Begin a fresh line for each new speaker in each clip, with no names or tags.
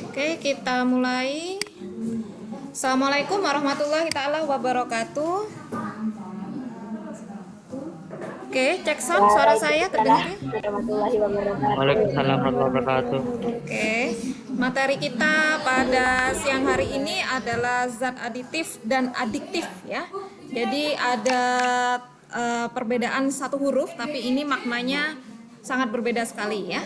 Oke, kita mulai. Assalamualaikum warahmatullahi taala wabarakatuh. Oke, cek sound, suara saya terdengar ya?
Waalaikumsalam warahmatullahi wabarakatuh.
Oke, materi kita pada siang hari ini adalah zat aditif dan adiktif ya. Jadi ada perbedaan satu huruf, tapi ini maknanya sangat berbeda sekali ya.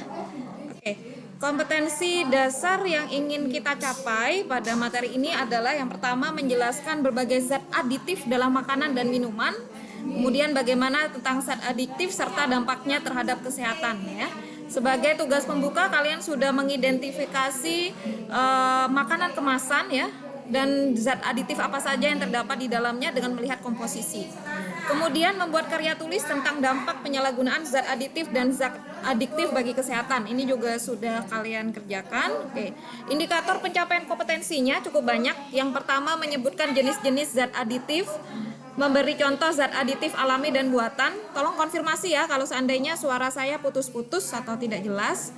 Oke, kompetensi dasar yang ingin kita capai pada materi ini adalah yang pertama menjelaskan berbagai zat aditif dalam makanan dan minuman. Kemudian bagaimana tentang zat adiktif serta dampaknya terhadap kesehatan ya. Sebagai tugas pembuka kalian sudah mengidentifikasi makanan kemasan ya dan zat aditif apa saja yang terdapat di dalamnya dengan melihat komposisi. Kemudian membuat karya tulis tentang dampak penyalahgunaan zat aditif dan zat adiktif bagi kesehatan. Ini juga sudah kalian kerjakan. Oke. Indikator pencapaian kompetensinya cukup banyak. Yang pertama menyebutkan jenis-jenis zat aditif, memberi contoh zat aditif alami dan buatan. Tolong konfirmasi ya kalau seandainya suara saya putus-putus atau tidak jelas.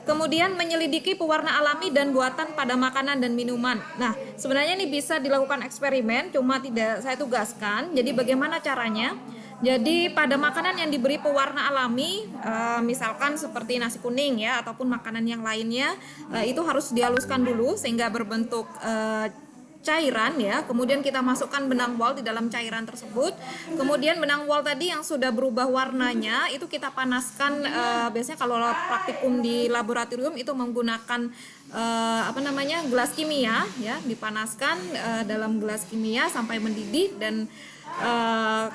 Kemudian menyelidiki pewarna alami dan buatan pada makanan dan minuman. Nah, sebenarnya ini bisa dilakukan eksperimen, cuma tidak saya tugaskan. Jadi bagaimana caranya? Jadi pada makanan yang diberi pewarna alami, misalkan seperti nasi kuning ya, ataupun makanan yang lainnya, itu harus dihaluskan dulu sehingga berbentuk cairan ya, kemudian kita masukkan benang wol di dalam cairan tersebut. Kemudian benang wol tadi yang sudah berubah warnanya itu kita panaskan, biasanya kalau praktikum di laboratorium itu menggunakan gelas kimia ya, dipanaskan dalam gelas kimia sampai mendidih dan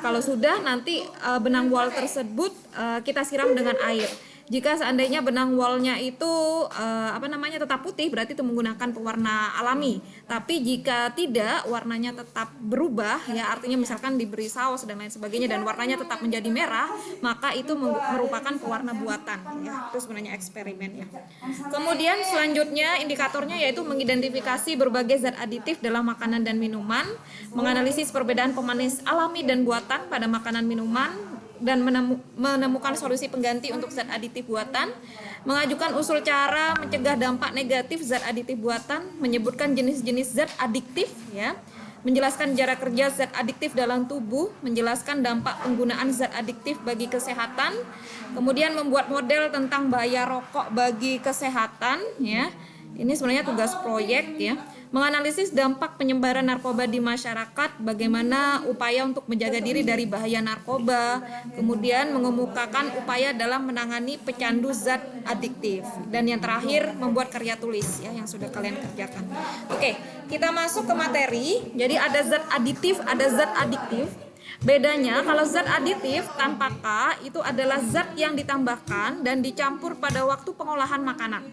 kalau sudah nanti benang wol tersebut kita siram dengan air. Jika seandainya benang wolnya itu tetap putih, berarti itu menggunakan pewarna alami. Tapi jika tidak, warnanya tetap berubah ya, artinya misalkan diberi saus dan lain sebagainya dan warnanya tetap menjadi merah, maka itu merupakan pewarna buatan ya. Itu sebenarnya eksperimen ya. Kemudian selanjutnya indikatornya yaitu mengidentifikasi berbagai zat aditif dalam makanan dan minuman, menganalisis perbedaan pemanis alami dan buatan pada makanan minuman, dan menemukan solusi pengganti untuk zat aditif buatan, mengajukan usul cara mencegah dampak negatif zat aditif buatan, menyebutkan jenis-jenis zat adiktif ya, menjelaskan cara kerja zat adiktif dalam tubuh, menjelaskan dampak penggunaan zat adiktif bagi kesehatan, kemudian membuat model tentang bahaya rokok bagi kesehatan ya. Ini sebenarnya tugas proyek ya. Menganalisis dampak penyebaran narkoba di masyarakat, bagaimana upaya untuk menjaga diri dari bahaya narkoba, kemudian mengemukakan upaya dalam menangani pecandu zat adiktif, dan yang terakhir membuat karya tulis ya yang sudah kalian kerjakan. Oke, kita masuk ke materi. Jadi ada zat aditif, ada zat adiktif. Bedanya kalau zat aditif tanpa K itu adalah zat yang ditambahkan dan dicampur pada waktu pengolahan makanan.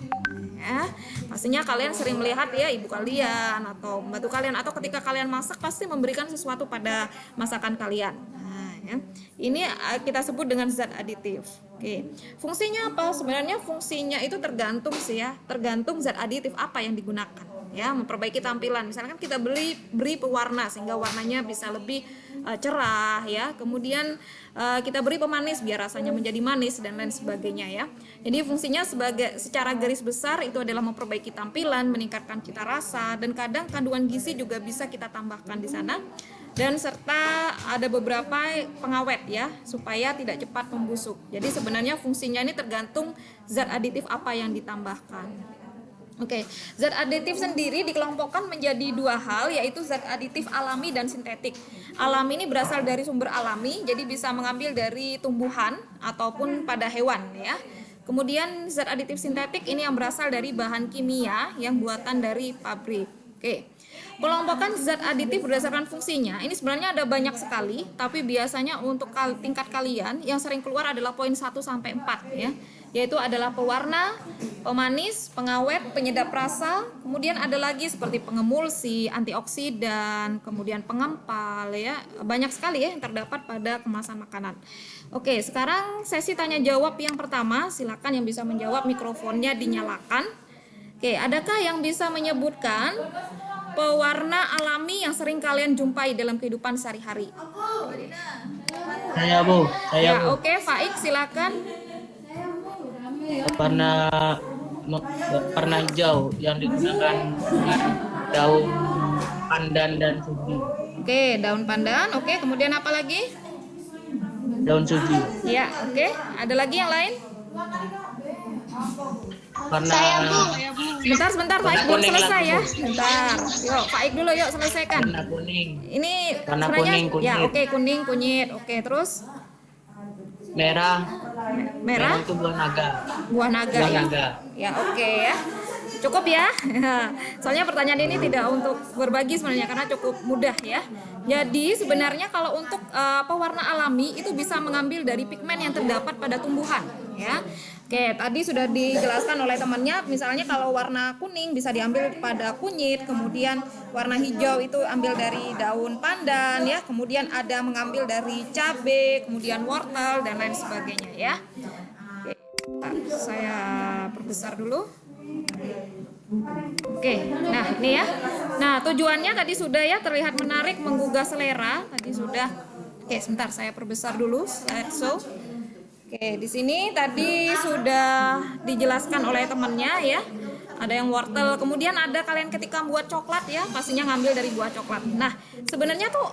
Ya, pastinya kalian sering melihat ya ibu kalian atau membantu kalian atau ketika kalian masak pasti memberikan sesuatu pada masakan kalian. Nah, ya. Ini kita sebut dengan zat aditif. Oke. Fungsinya apa? Sebenarnya fungsinya itu tergantung sih ya, tergantung zat aditif apa yang digunakan. Ya, memperbaiki tampilan. Misalkan kita beri pewarna sehingga warnanya bisa lebih cerah ya. Kemudian kita beri pemanis biar rasanya menjadi manis dan lain sebagainya ya. Jadi fungsinya secara garis besar itu adalah memperbaiki tampilan, meningkatkan cita rasa, dan kadang kandungan gizi juga bisa kita tambahkan di sana. Dan serta ada beberapa pengawet ya supaya tidak cepat membusuk. Jadi sebenarnya fungsinya ini tergantung zat aditif apa yang ditambahkan. Oke, zat aditif sendiri dikelompokkan menjadi dua hal, yaitu zat aditif alami dan sintetik. Alami ini berasal dari sumber alami, jadi bisa mengambil dari tumbuhan ataupun pada hewan ya. Kemudian zat aditif sintetik ini yang berasal dari bahan kimia yang buatan dari pabrik. Oke. Pelompokan zat aditif berdasarkan fungsinya. Ini sebenarnya ada banyak sekali, tapi biasanya untuk tingkat kalian yang sering keluar adalah poin 1 sampai 4 ya. Yaitu adalah pewarna, pemanis, pengawet, penyedap rasa, kemudian ada lagi seperti pengemulsi, antioksidan, kemudian pengempal ya. Banyak sekali ya yang terdapat pada kemasan makanan. Oke, sekarang sesi tanya jawab yang pertama. Silakan yang bisa menjawab mikrofonnya dinyalakan. Oke, adakah yang bisa menyebutkan pewarna alami yang sering kalian jumpai dalam kehidupan sehari-hari?
Saya Bu, saya
Ya,
Bu.
oke, Faik silakan.
Warna me- warna hijau yang digunakan dengan daun pandan dan suji.
Oke, daun pandan. Oke, kemudian apa lagi?
Daun suji.
Ya, oke. Ada lagi yang lain?
Warna
Sebentar, Faik
warna
belum
kuning
selesai
lagi
ya.
Bu.
Sebentar. Yuk, Faik dulu yuk selesaikan.
Warna kuning.
Ini
Warna
sebenarnya
kuning
ya,
kunyit.
oke, kuning, kunyit. Oke, terus
Merah. Merah
merah,
itu buah naga.
buah naga
Buah
ya.
naga.
Ya, oke ya. Cukup ya. Soalnya pertanyaan ini tidak untuk berbagi sebenarnya karena cukup mudah ya. Jadi sebenarnya kalau untuk pewarna alami itu bisa mengambil dari pigmen yang terdapat pada tumbuhan ya. Oke, tadi sudah dijelaskan oleh temannya, misalnya kalau warna kuning bisa diambil pada kunyit, kemudian warna hijau itu ambil dari daun pandan ya, kemudian ada mengambil dari cabai, kemudian wortel dan lain sebagainya ya. Oke, saya perbesar dulu. Oke, nah ini ya. Nah tujuannya tadi sudah ya, terlihat menarik, menggugah selera. Tadi sudah. Oke, sebentar saya perbesar dulu slideshow. Oke, di sini tadi sudah dijelaskan oleh temannya ya. Ada yang wortel, kemudian ada kalian ketika buat coklat ya, pastinya ngambil dari buah coklat. Nah, sebenarnya tuh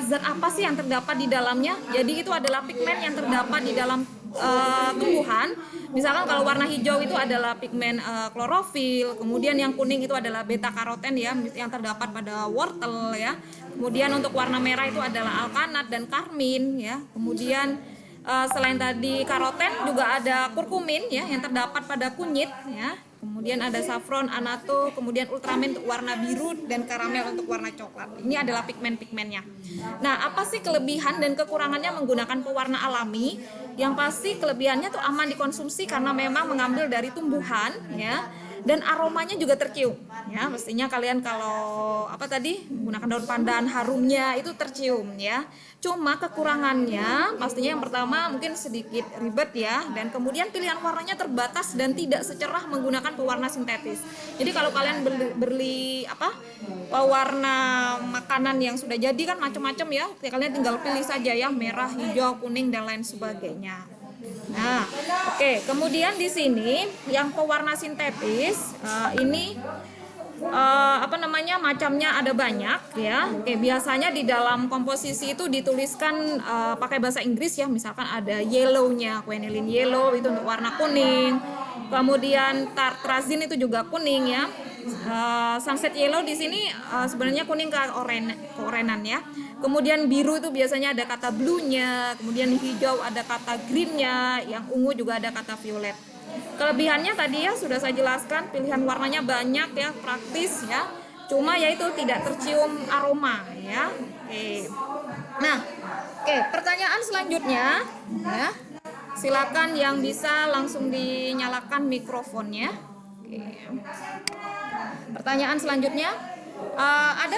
zat apa sih yang terdapat di dalamnya? Jadi itu adalah pigmen yang terdapat di dalam tumbuhan. Misalkan kalau warna hijau itu adalah pigmen klorofil, kemudian yang kuning itu adalah beta karoten ya, yang terdapat pada wortel ya. Kemudian untuk warna merah itu adalah alkanat dan karmin ya. Kemudian selain tadi karoten juga ada kurkumin ya yang terdapat pada kunyit ya. Kemudian ada safron, anato, kemudian ultramin untuk warna biru dan karamel untuk warna coklat. Ini adalah pigmen-pigmennya. Nah, apa sih kelebihan dan kekurangannya menggunakan pewarna alami? Yang pasti kelebihannya tuh aman dikonsumsi karena memang mengambil dari tumbuhan ya. Dan aromanya juga tercium ya, mestinya kalian kalau apa tadi menggunakan daun pandan harumnya itu tercium ya. Cuma kekurangannya pastinya yang pertama mungkin sedikit ribet ya, dan kemudian pilihan warnanya terbatas dan tidak secerah menggunakan pewarna sintetis. Jadi kalau kalian beli apa pewarna makanan yang sudah jadi kan macam-macam ya, kalian tinggal pilih saja ya, merah, hijau, kuning dan lain sebagainya. Nah, oke. Kemudian di sini yang pewarna sintetis ini apa namanya macamnya ada banyak ya. Oke, biasanya di dalam komposisi itu dituliskan pakai bahasa Inggris ya. Misalkan ada yellow-nya, quenilin yellow itu untuk warna kuning. Kemudian tartrazin itu juga kuning ya. Sunset yellow di sini sebenarnya kuning keorenan ya. Kemudian biru itu biasanya ada kata blue-nya, kemudian hijau ada kata green-nya, yang ungu juga ada kata violet. Kelebihannya tadi ya sudah saya jelaskan, pilihan warnanya banyak ya, praktis ya. Cuma ya itu tidak tercium aroma ya. Oke. Nah, oke, pertanyaan selanjutnya ya. Silakan yang bisa langsung dinyalakan mikrofonnya. Oke. Pertanyaan selanjutnya, ada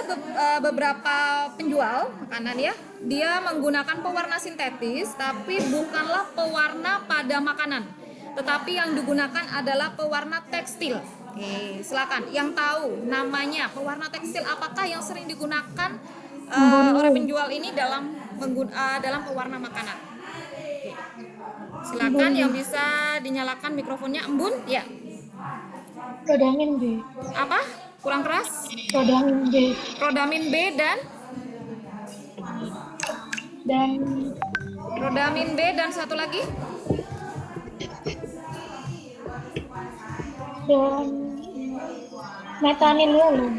beberapa penjual makanan ya, dia menggunakan pewarna sintetis tapi bukanlah pewarna pada makanan, tetapi yang digunakan adalah pewarna tekstil. Oke, silakan yang tahu namanya pewarna tekstil apakah yang sering digunakan oleh penjual ini dalam dalam pewarna makanan. Oke. Silakan yang bisa dinyalakan mikrofonnya. Embun ya.
Rodamin B.
Apa? Kurang keras?
Rodamin B.
Rodamin B dan Rodamin B dan satu lagi?
Dan metanil yellow.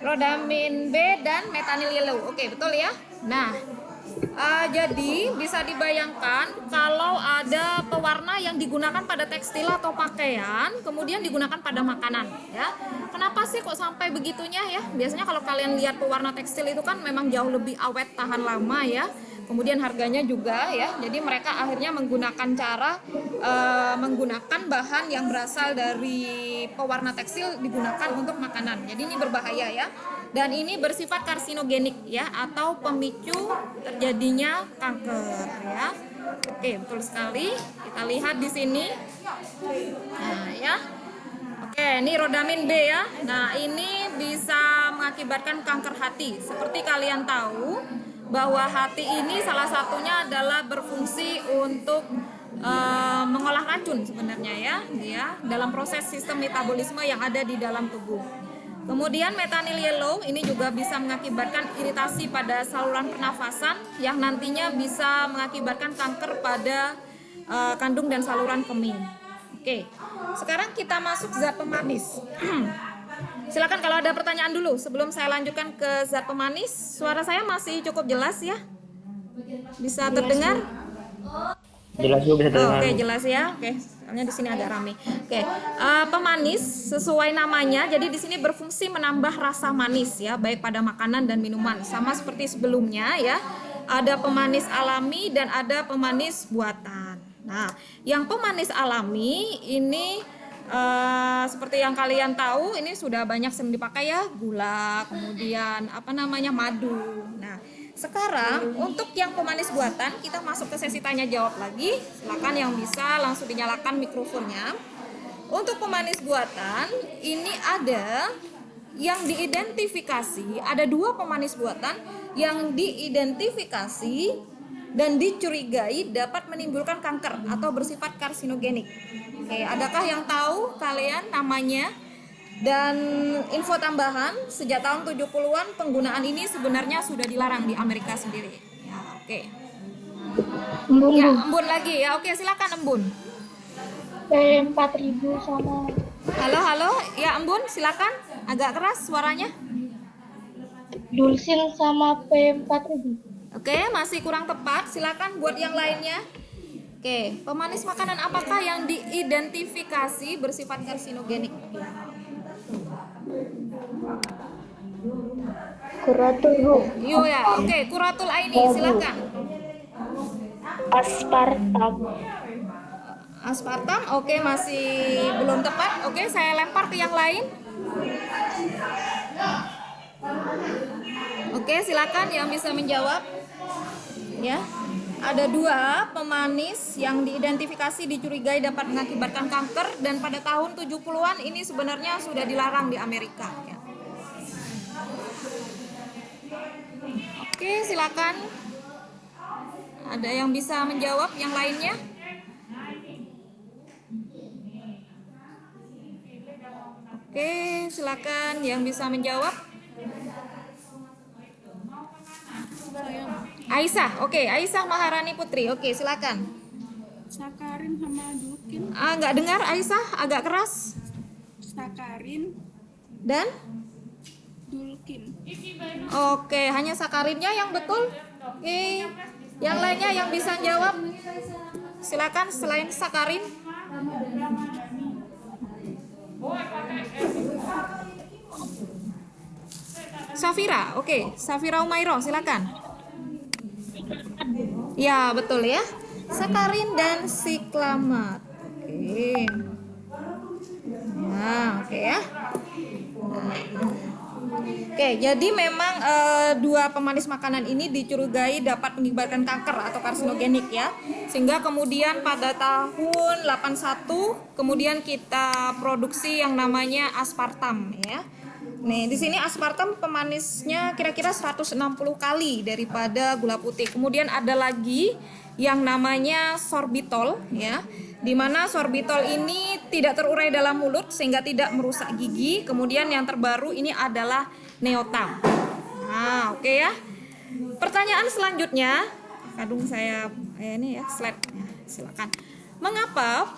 Rodamin B dan metanil yellow. Oke, betul ya. Nah, jadi bisa dibayangkan kalau ada pewarna yang digunakan pada tekstil atau pakaian, kemudian digunakan pada makanan ya. Kenapa sih kok sampai begitunya ya? Biasanya kalau kalian lihat pewarna tekstil itu kan memang jauh lebih awet, tahan lama ya. Kemudian harganya juga ya. Jadi mereka akhirnya menggunakan cara menggunakan bahan yang berasal dari pewarna tekstil digunakan untuk makanan. Jadi ini berbahaya ya. Dan ini bersifat karsinogenik ya, atau pemicu terjadinya kanker ya. Oke, betul sekali. Kita lihat di sini. Nah, ya. Oke, ini rodamin B ya. Nah, ini bisa mengakibatkan kanker hati. Seperti kalian tahu, bahwa hati ini salah satunya adalah berfungsi untuk mengolah racun sebenarnya ya dalam proses sistem metabolisme yang ada di dalam tubuh. Kemudian methyl yellow ini juga bisa mengakibatkan iritasi pada saluran pernafasan yang nantinya bisa mengakibatkan kanker pada kandung dan saluran kemih. Oke, sekarang kita masuk zat pemanis. Silakan kalau ada pertanyaan dulu sebelum saya lanjutkan ke zat pemanis. Suara saya masih cukup jelas ya? Bisa terdengar?
Jelas juga bisa terdengar.
Oke, jelas ya. Oke, soalnya di sini agak ramai. Oke, pemanis sesuai namanya, jadi di sini berfungsi menambah rasa manis ya, baik pada makanan dan minuman. Sama seperti sebelumnya ya. Ada pemanis alami dan ada pemanis buatan. Nah, yang pemanis alami ini seperti yang kalian tahu, ini sudah banyak sering dipakai ya, gula, kemudian madu. Nah, sekarang untuk yang pemanis buatan kita masuk ke sesi tanya jawab lagi. Silakan yang bisa langsung dinyalakan mikrofonnya. Untuk pemanis buatan ini ada yang diidentifikasi, ada 2 pemanis buatan yang diidentifikasi dan dicurigai dapat menimbulkan kanker atau bersifat karsinogenik. Oke, adakah yang tahu kalian namanya? Dan info tambahan, sejak tahun 70-an penggunaan ini sebenarnya sudah dilarang di Amerika sendiri. Ya, oke.
Embun,
Ya,
Bu.
embun lagi. Ya, oke, silakan embun.
P4000 sama
Halo, ya embun, silakan. Agak keras suaranya.
Dulcin sama P4000.
Oke, masih kurang tepat. Silakan buat yang lainnya. Oke, pemanis makanan apakah yang diidentifikasi bersifat karsinogenik?
Kuratul, Bu.
Yo ya, oke, Qurratul Aini, silakan.
Aspartam.
Aspartam, oke, masih belum tepat. Oke, saya lempar ke yang lain. Oke, silakan yang bisa menjawab. Ya, ada 2 pemanis yang diidentifikasi dicurigai dapat mengakibatkan kanker dan pada tahun 70-an ini sebenarnya sudah dilarang di Amerika. Ya. Oke, silakan. Ada yang bisa menjawab yang lainnya? Oke, silakan yang bisa menjawab. Aisyah, oke, Aisyah Maharani Putri, oke, silakan.
Sakarin sama dulkin.
Nggak dengar Aisyah, agak keras.
Sakarin,
Dan?
dulkin.
Oke, hanya sakarinnya yang betul. Oke, yang lainnya yang bisa jawab. Silakan selain sakarin. Safira, oke, Safira Umairo, silakan. Ya, betul ya. Sakarin dan siklamat. Oke. Nah, oke ya. Oke, jadi memang 2 pemanis makanan ini dicurigai dapat menyebabkan kanker atau karsinogenik ya. Sehingga kemudian pada tahun 81 kemudian kita produksi yang namanya aspartam ya. Nih, di sini aspartam pemanisnya kira-kira 160 kali daripada gula putih. Kemudian ada lagi yang namanya sorbitol ya. Di mana sorbitol ini tidak terurai dalam mulut sehingga tidak merusak gigi. Kemudian yang terbaru ini adalah neotam. Nah, oke ya. Pertanyaan selanjutnya, kadung saya ini ya slide. Silakan. Mengapa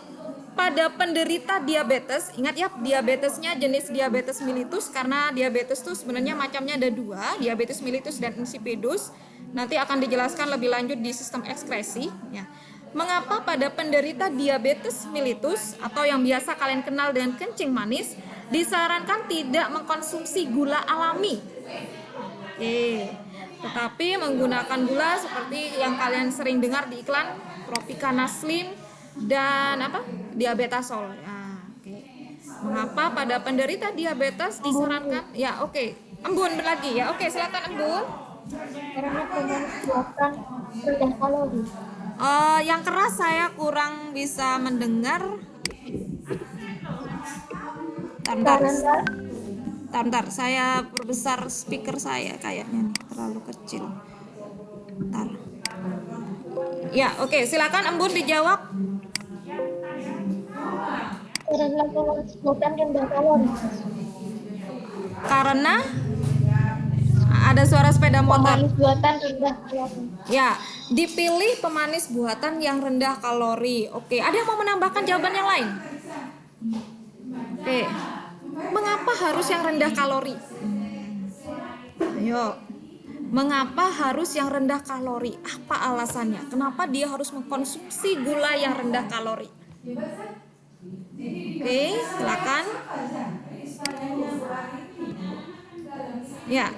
pada penderita diabetes, ingat ya diabetesnya jenis diabetes mellitus karena diabetes itu sebenarnya macamnya ada 2, diabetes mellitus dan insipidus. Nanti akan dijelaskan lebih lanjut di sistem ekskresi ya. Mengapa pada penderita diabetes mellitus atau yang biasa kalian kenal dengan kencing manis disarankan tidak mengkonsumsi gula alami? Oke, tetapi menggunakan gula seperti yang kalian sering dengar di iklan Tropicana Slim dan diabetasol. Ya, oke. Mengapa pada penderita diabetes disarankan? Ya, oke. Embun lagi ya. Oke, silakan Embun.
Karena pemanis buatan rendah kalori.
Yang keras saya kurang bisa mendengar. Bentar, saya perbesar speaker saya kayaknya nih terlalu kecil. Bentar. Ya, oke, silakan Embun dijawab.
Karena pemanis buatan rendah kalori.
Karena ada suara sepeda motor.
Pemanis buatan rendah kalori.
Ya, dipilih pemanis buatan yang rendah kalori. Oke, ada yang mau menambahkan jawaban yang lain? Oke, mengapa harus yang rendah kalori? Ayo, mengapa harus yang rendah kalori? Apa alasannya? Kenapa dia harus mengkonsumsi gula yang rendah kalori? Oke, silakan. Ya,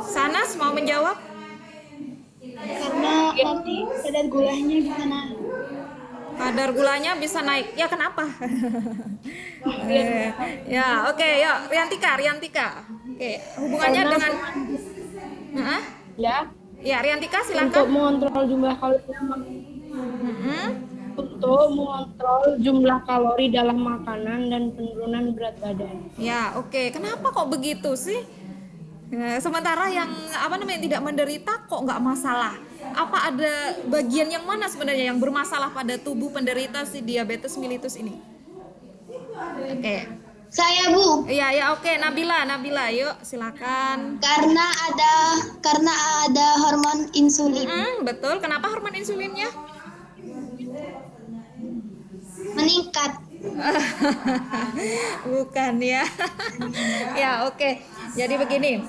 Sanas mau menjawab?
Karena nanti kadar gulanya bisa naik.
Kadar gulanya bisa naik. Ya, kenapa? Ya, oke, yuk, Riantika. Oke, hubungannya
Karena
dengan Hah?
ya
Ya, Riantika
untuk
silakan.
mengontrol jumlah kalori
Mm-mm.
untuk mengontrol jumlah kalori dalam makanan dan penurunan berat badan.
Ya, oke. Kenapa kok begitu sih? Sementara yang tidak menderita kok nggak masalah. Apa ada bagian yang mana sebenarnya yang bermasalah pada tubuh penderita si diabetes mellitus ini? Oke.
Saya Bu,
Iya, oke. Nabila, yuk silakan.
karena ada hormon insulin
Betul. Kenapa hormon insulinnya?
meningkat.
Bukan ya. Ya, oke. Jadi begini.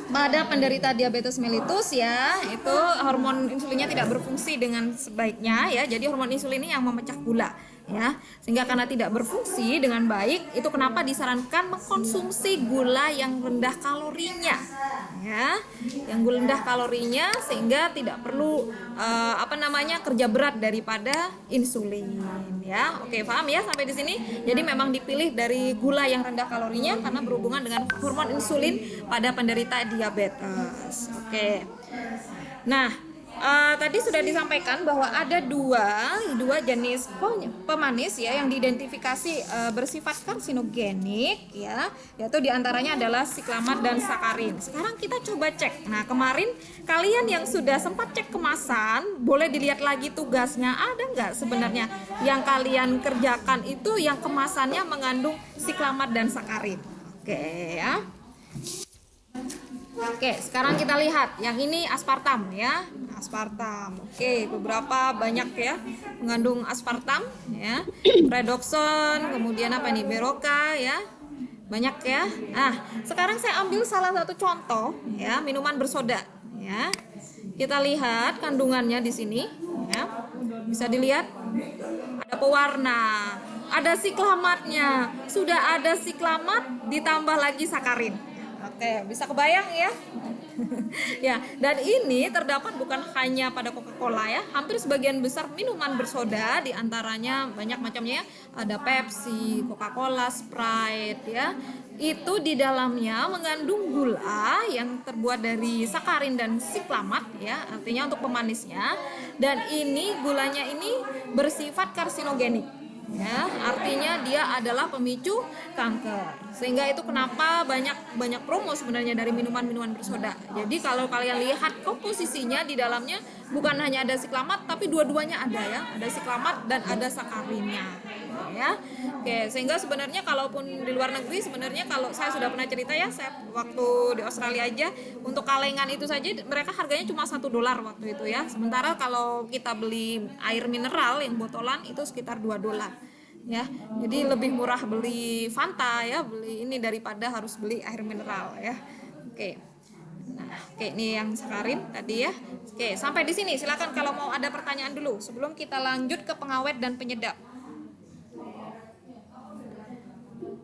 Pada penderita diabetes mellitus ya, itu hormon insulinnya tidak berfungsi dengan sebaiknya ya. Jadi hormon insulin ini yang memecah gula ya. Sehingga karena tidak berfungsi dengan baik, itu kenapa disarankan mengkonsumsi gula yang rendah kalorinya. Ya, yang rendah kalorinya sehingga tidak perlu kerja berat daripada insulin ya. Oke, paham ya sampai di sini? Jadi memang dipilih dari gula yang rendah kalorinya karena berhubungan dengan hormon insulin pada penderita diabetes. Oke. Nah, tadi sudah disampaikan bahwa ada dua jenis pemanis ya yang diidentifikasi bersifat karsinogenik ya, yaitu diantaranya adalah siklamat dan sakarin. Sekarang kita coba cek. Nah, kemarin kalian yang sudah sempat cek kemasan, boleh dilihat lagi tugasnya ada nggak sebenarnya yang kalian kerjakan itu yang kemasannya mengandung siklamat dan sakarin. Oke ya. Oke, sekarang kita lihat yang ini aspartam ya. Aspartam. Oke, beberapa banyak ya mengandung aspartam ya. Redoxon, kemudian apa nih? Beroka ya. Banyak ya. Nah, sekarang saya ambil salah satu contoh ya, minuman bersoda ya. Kita lihat kandungannya di sini ya. Bisa dilihat ada pewarna, ada siklamatnya. Sudah ada siklamat ditambah lagi sakarin. Oke, bisa kebayang ya? Ya, dan ini terdapat bukan hanya pada Coca-Cola ya, hampir sebagian besar minuman bersoda diantaranya banyak macamnya ya, ada Pepsi, Coca-Cola, Sprite ya, itu di dalamnya mengandung gula yang terbuat dari sakarin dan siklamat ya, artinya untuk pemanisnya, dan ini gulanya ini bersifat karsinogenik. Ya, artinya dia adalah pemicu kanker. Sehingga itu kenapa banyak promo sebenarnya dari minuman-minuman bersoda. Jadi kalau kalian lihat komposisinya di dalamnya bukan hanya ada siklamat tapi dua-duanya ada ya. Ada siklamat dan ada sakarinnya. Ya. Oke, sehingga sebenarnya kalaupun di luar negeri sebenarnya kalau saya sudah pernah cerita ya, saya waktu di Australia aja untuk kalengan itu saja mereka harganya cuma $1 waktu itu ya. Sementara kalau kita beli air mineral yang botolan itu sekitar $2 ya. Jadi lebih murah beli Fanta ya, beli ini daripada harus beli air mineral ya. Oke. Nah, oke, ini yang sakarin tadi ya. Oke, sampai di sini silakan kalau mau ada pertanyaan dulu sebelum kita lanjut ke pengawet dan penyedap.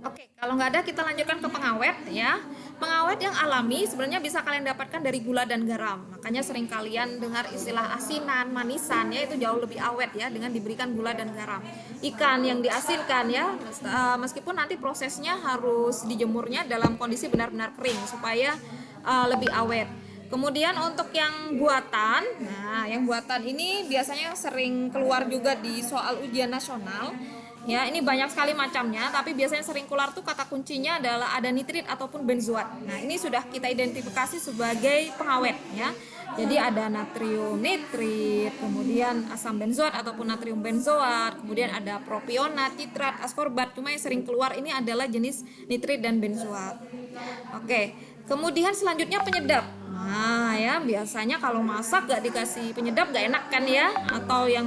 Oke, kalau nggak ada kita lanjutkan ke pengawet ya. Pengawet yang alami sebenarnya bisa kalian dapatkan dari gula dan garam. Makanya sering kalian dengar istilah asinan, manisan ya, itu jauh lebih awet ya dengan diberikan gula dan garam. Ikan yang diasinkan ya, meskipun nanti prosesnya harus dijemurnya dalam kondisi benar-benar kering supaya lebih awet. Kemudian untuk yang buatan, nah yang buatan ini biasanya sering keluar juga di soal ujian nasional. Ya, ini banyak sekali macamnya, tapi biasanya sering keluar tuh kata kuncinya adalah ada nitrit ataupun benzoat. Nah, ini sudah kita identifikasi sebagai pengawet ya. Jadi ada natrium nitrit, kemudian asam benzoat ataupun natrium benzoat, kemudian ada propionat, citrat, askorbat. Cuma yang sering keluar ini adalah jenis nitrit dan benzoat. Oke, kemudian selanjutnya penyedap. Nah ya, biasanya kalau masak gak dikasih penyedap gak enak kan ya, atau yang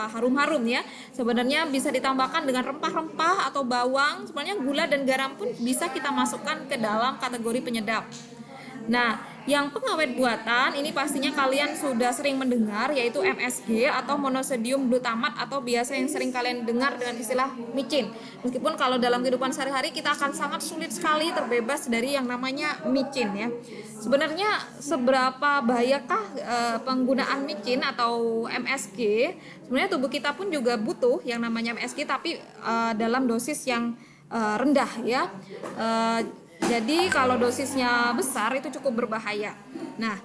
harum-harum ya. Sebenarnya bisa ditambahkan dengan rempah-rempah atau bawang. Sebenarnya gula dan garam pun bisa kita masukkan ke dalam kategori penyedap. Nah, yang pengawet buatan ini pastinya kalian sudah sering mendengar, yaitu MSG atau monosodium glutamat, atau biasa yang sering kalian dengar dengan istilah micin. Meskipun kalau dalam kehidupan sehari-hari kita akan sangat sulit sekali terbebas dari yang namanya micin ya. Sebenarnya seberapa bahayakah penggunaan micin atau MSG? Sebenarnya tubuh kita pun juga butuh yang namanya MSG, tapi dalam dosis yang rendah ya. Jadi kalau dosisnya besar itu cukup berbahaya. Nah,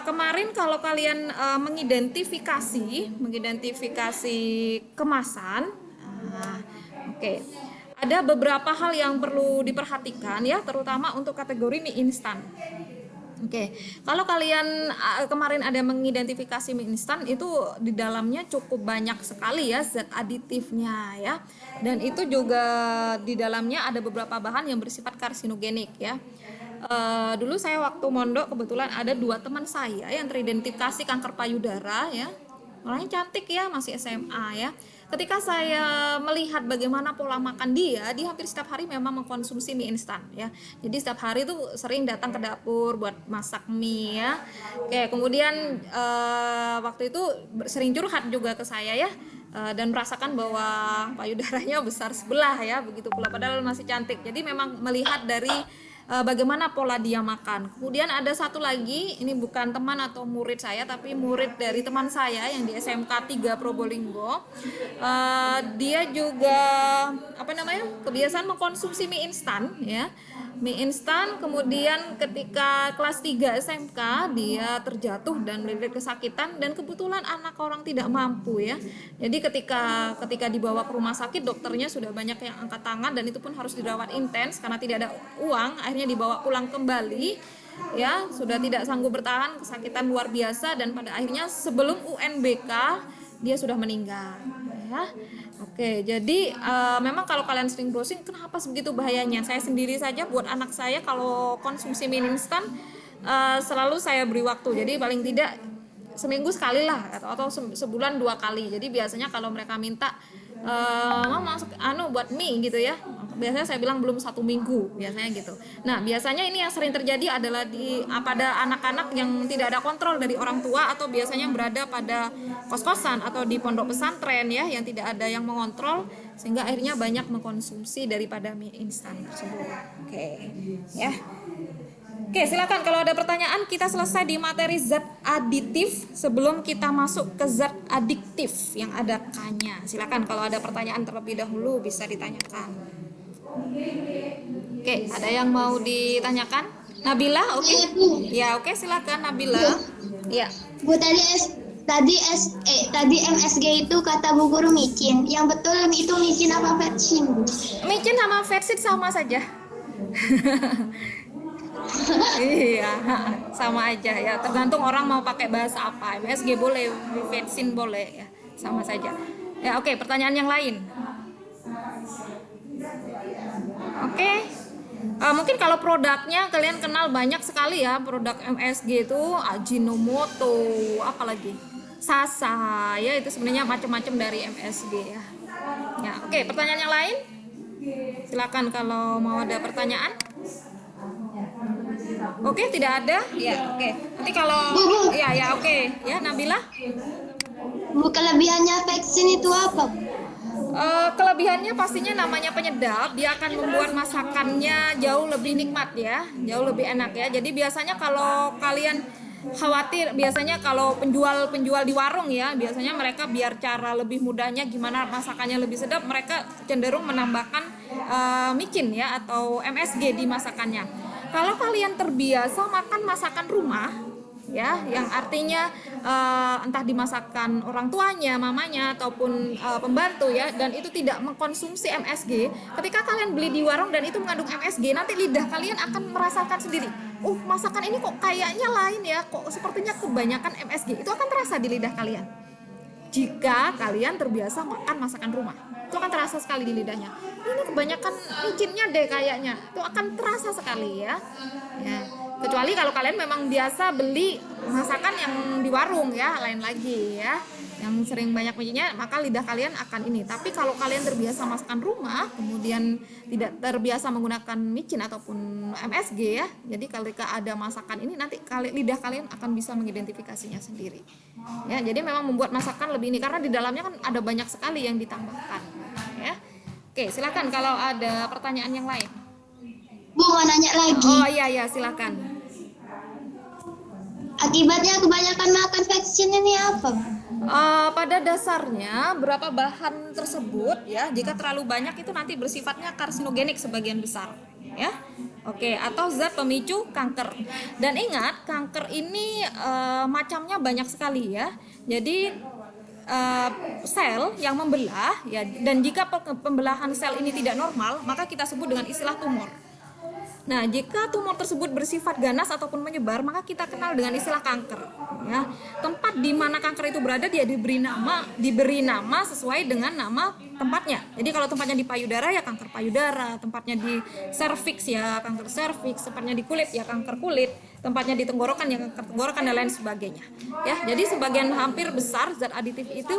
kemarin kalau kalian mengidentifikasi kemasan, oke, ada beberapa hal yang perlu diperhatikan ya, terutama untuk kategori mie instan. Oke, kalau kalian kemarin ada mengidentifikasi mie instan, itu di dalamnya cukup banyak sekali ya zat aditifnya ya, dan itu juga di dalamnya ada beberapa bahan yang bersifat karsinogenik ya. Dulu saya waktu mondok kebetulan ada 2 teman saya yang teridentifikasi kanker payudara ya, orangnya cantik ya, masih SMA ya. Ketika saya melihat bagaimana pola makan dia hampir setiap hari memang mengkonsumsi mie instan ya. Jadi setiap hari tuh sering datang ke dapur buat masak mie ya. Oke, kemudian waktu itu sering curhat juga ke saya ya, dan merasakan bahwa payudaranya besar sebelah ya, begitu pula padahal masih cantik. Jadi memang melihat dari bagaimana pola dia makan. Kemudian ada satu lagi, ini bukan teman atau murid saya, tapi murid dari teman saya yang di SMK 3 Probolinggo. Dia juga kebiasaan mengkonsumsi mie instan ya. Mie instan, kemudian ketika kelas 3 SMK dia terjatuh dan melilit kesakitan, dan kebetulan anak orang tidak mampu ya. Jadi ketika dibawa ke rumah sakit, dokternya sudah banyak yang angkat tangan dan itu pun harus dirawat intens karena tidak ada uang. Akhirnya dibawa pulang kembali ya, sudah tidak sanggup bertahan, kesakitan luar biasa, dan pada akhirnya sebelum UNBK dia sudah meninggal ya. Oke, jadi memang kalau kalian sering browsing, kenapa sebegitu bahayanya? Saya sendiri saja buat anak saya kalau konsumsi mie instan selalu saya beri waktu, jadi paling tidak seminggu sekali lah atau sebulan 2 kali. Jadi biasanya kalau mereka minta mama buat mie gitu ya, biasanya saya bilang belum 1 minggu biasanya gitu. Nah, biasanya ini yang sering terjadi adalah pada anak-anak yang tidak ada kontrol dari orang tua, atau biasanya berada pada kos-kosan atau di pondok pesantren ya, yang tidak ada yang mengontrol, sehingga akhirnya banyak mengkonsumsi daripada mie instan tersebut. Oke ya. Oke, silakan kalau ada pertanyaan. Kita selesai di materi zat aditif sebelum kita masuk ke zat adiktif yang ada K-nya. Silakan kalau ada pertanyaan terlebih dahulu bisa ditanyakan. Oke, ada yang mau ditanyakan? Nabila, oke? Ya, oke, silakan Nabila. Ya.
Bu, tadi MSG itu kata Bu Guru micin. Yang betul itu micin apa vetsin, Bu?
Micin sama vetsin sama saja. Iya, sama aja ya. Tergantung orang mau pakai bahasa apa. MSG boleh, vetsin boleh ya, sama saja. Ya, oke, pertanyaan yang lain. Oke. Mungkin kalau produknya kalian kenal banyak sekali ya, produk MSG itu Ajinomoto, apalagi Sasa ya, itu sebenarnya macam-macam dari MSG ya. Ya, oke, pertanyaan yang lain? Silakan kalau mau ada pertanyaan. Oke, tidak ada? Ya, oke. Nanti kalau ya, oke. Ya, Nabila?
Bu, kelebihannya vaksin itu apa, Bu?
Kelebihannya pastinya namanya penyedap, dia akan membuat masakannya jauh lebih nikmat ya, jauh lebih enak ya. Jadi biasanya kalau kalian khawatir, biasanya kalau penjual di warung ya, biasanya mereka biar cara lebih mudahnya gimana masakannya lebih sedap, mereka cenderung menambahkan micin ya atau MSG di masakannya. Kalau kalian terbiasa makan masakan rumah ya, yang artinya entah dimasakkan orang tuanya, mamanya ataupun pembantu ya, dan itu tidak mengkonsumsi MSG, ketika kalian beli di warung dan itu mengandung MSG, nanti lidah kalian akan merasakan sendiri masakan ini kok kayaknya lain ya, kok sepertinya kebanyakan MSG, itu akan terasa di lidah kalian. Jika kalian terbiasa makan masakan rumah, itu akan terasa sekali di lidahnya. Ini kebanyakan micinnya deh kayaknya, itu akan terasa sekali ya. Kecuali kalau kalian memang biasa beli masakan yang di warung ya, lain lagi ya, yang sering banyak micinnya, maka lidah kalian akan ini. Tapi kalau kalian terbiasa masakan rumah, kemudian tidak terbiasa menggunakan micin ataupun MSG ya, jadi ketika ada masakan ini nanti lidah kalian akan bisa mengidentifikasinya sendiri ya. Jadi memang membuat masakan lebih ini karena di dalamnya kan ada banyak sekali yang ditambahkan ya. Oke, silakan kalau ada pertanyaan yang lain.
Bu, mau nanya lagi.
Oh iya silakan.
Akibatnya kebanyakan makan vaksin ini apa?
Pada dasarnya berapa bahan tersebut ya, jika terlalu banyak itu nanti bersifatnya karsinogenik sebagian besar ya. Oke, atau zat pemicu kanker. Dan ingat, kanker ini macamnya banyak sekali ya. Jadi sel yang membelah ya, dan jika pembelahan sel ini tidak normal, maka kita sebut dengan istilah tumor. Nah, jika tumor tersebut bersifat ganas ataupun menyebar, maka kita kenal dengan istilah kanker. Ya, tempat di mana kanker itu berada dia diberi nama sesuai dengan nama tempatnya. Jadi kalau tempatnya di payudara ya kanker payudara, tempatnya di serviks ya kanker serviks, tempatnya di kulit ya kanker kulit, tempatnya di tenggorokan ya kanker tenggorokan dan lain sebagainya. Ya, jadi sebagian hampir besar zat aditif itu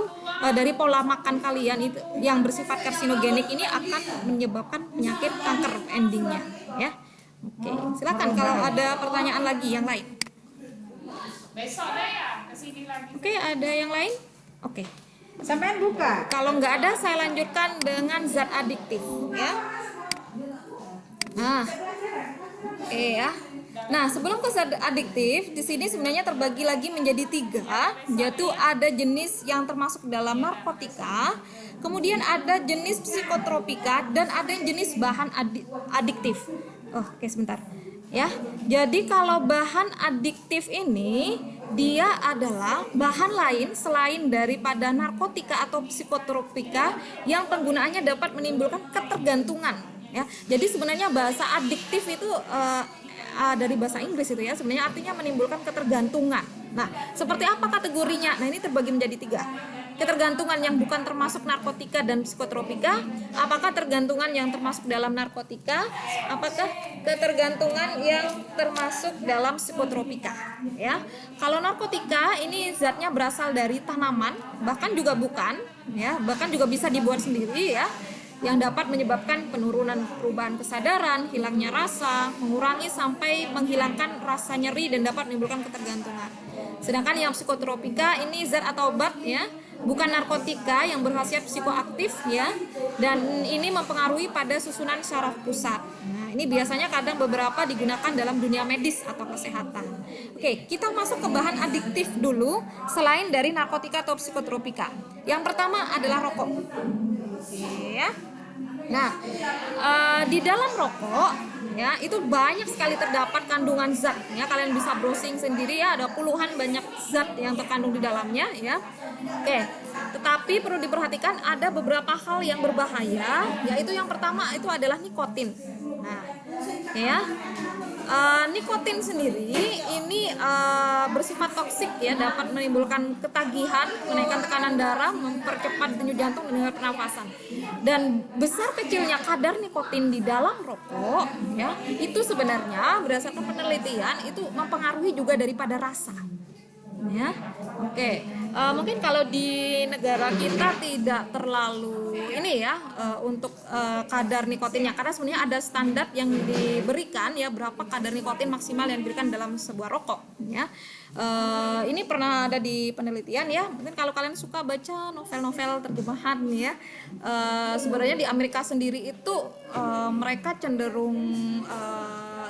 dari pola makan kalian itu yang bersifat karsinogenik ini akan menyebabkan penyakit kanker endingnya. Ya. Oke, silakan kalau ada pertanyaan lagi yang lain. Oke, ada yang lain? Oke.
Sampean buka.
Kalau nggak ada, saya lanjutkan dengan zat adiktif, ya. Nah, oke ya. Nah, sebelum ke zat adiktif, di sini sebenarnya terbagi lagi menjadi 3, yaitu ada jenis yang termasuk dalam narkotika, kemudian ada jenis psikotropika, dan ada jenis bahan adiktif. Oke, sebentar. Ya, jadi kalau bahan adiktif ini dia adalah bahan lain selain daripada narkotika atau psikotropika yang penggunaannya dapat menimbulkan ketergantungan. Ya, jadi sebenarnya bahasa adiktif itu dari bahasa Inggris itu ya, sebenarnya artinya menimbulkan ketergantungan. Nah, seperti apa kategorinya? Nah, ini terbagi menjadi 3. Ketergantungan yang bukan termasuk narkotika dan psikotropika, apakah tergantungan yang termasuk dalam narkotika, apakah ketergantungan yang termasuk dalam psikotropika ya. Kalau narkotika ini zatnya berasal dari tanaman, bahkan juga bukan ya, bahkan juga bisa dibuat sendiri ya, yang dapat menyebabkan penurunan perubahan kesadaran, hilangnya rasa, mengurangi sampai menghilangkan rasa nyeri dan dapat menimbulkan ketergantungan. Sedangkan yang psikotropika ini zat atau obat ya, bukan narkotika yang berkhasiat psikoaktif ya, dan ini mempengaruhi pada susunan syaraf pusat. Nah, ini biasanya kadang beberapa digunakan dalam dunia medis atau kesehatan. Oke, kita masuk ke bahan adiktif dulu selain dari narkotika atau psikotropika. Yang pertama adalah rokok. Oke ya. Nah, di dalam rokok ya itu banyak sekali terdapat kandungan zat ya, kalian bisa browsing sendiri ya, ada puluhan banyak zat yang terkandung di dalamnya ya. Oke, tetapi perlu diperhatikan ada beberapa hal yang berbahaya, yaitu yang pertama itu adalah nikotin. Nah, ya. Nikotin sendiri ini bersifat toksik ya, dapat menimbulkan ketagihan, menaikkan tekanan darah, mempercepat denyut jantung dan pernafasan. Dan besar kecilnya kadar nikotin di dalam rokok ya, itu sebenarnya berdasarkan penelitian itu mempengaruhi juga daripada rasa. Ya, oke. Mungkin kalau di negara kita tidak terlalu ini ya untuk kadar nikotinnya, karena sebenarnya ada standar yang diberikan ya, berapa kadar nikotin maksimal yang diberikan dalam sebuah rokok ya. Ini pernah ada di penelitian ya. Mungkin kalau kalian suka baca novel-novel terjemahan ya, sebenarnya di Amerika sendiri itu mereka cenderung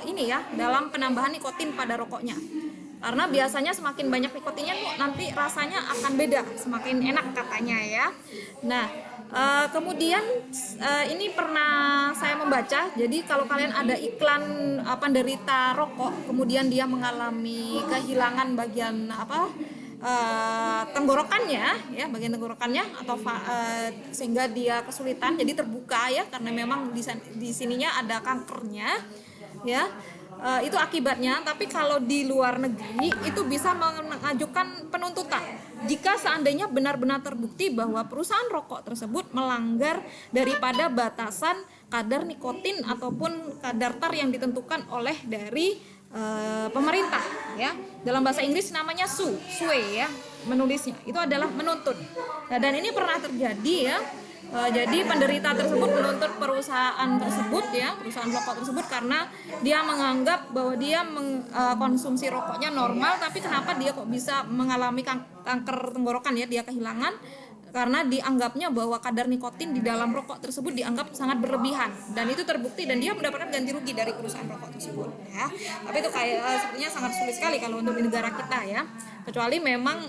ini ya dalam penambahan nikotin pada rokoknya. Karena biasanya semakin banyak nikotinnya nanti rasanya akan beda, semakin enak katanya ya. Nah, kemudian ini pernah saya membaca, jadi kalau kalian ada iklan penderita rokok, kemudian dia mengalami kehilangan bagian tenggorokannya ya, bagian tenggorokannya atau sehingga dia kesulitan, jadi terbuka ya, karena memang di sininya ada kankernya ya. itu akibatnya. Tapi kalau di luar negeri itu bisa mengajukan penuntutan jika seandainya benar-benar terbukti bahwa perusahaan rokok tersebut melanggar daripada batasan kadar nikotin ataupun kadar tar yang ditentukan oleh dari pemerintah, ya. Dalam bahasa Inggris namanya SUE, ya, menulisnya itu adalah menuntut. Nah, dan ini pernah terjadi, ya. Jadi penderita tersebut menuntut perusahaan tersebut, ya, perusahaan rokok tersebut, karena dia menganggap bahwa dia mengkonsumsi rokoknya normal, tapi kenapa dia kok bisa mengalami kanker tenggorokan, ya, dia kehilangan karena dianggapnya bahwa kadar nikotin di dalam rokok tersebut dianggap sangat berlebihan, dan itu terbukti dan dia mendapatkan ganti rugi dari perusahaan rokok tersebut, ya. Tapi itu kayak sepertinya sangat sulit sekali kalau untuk di negara kita, ya, kecuali memang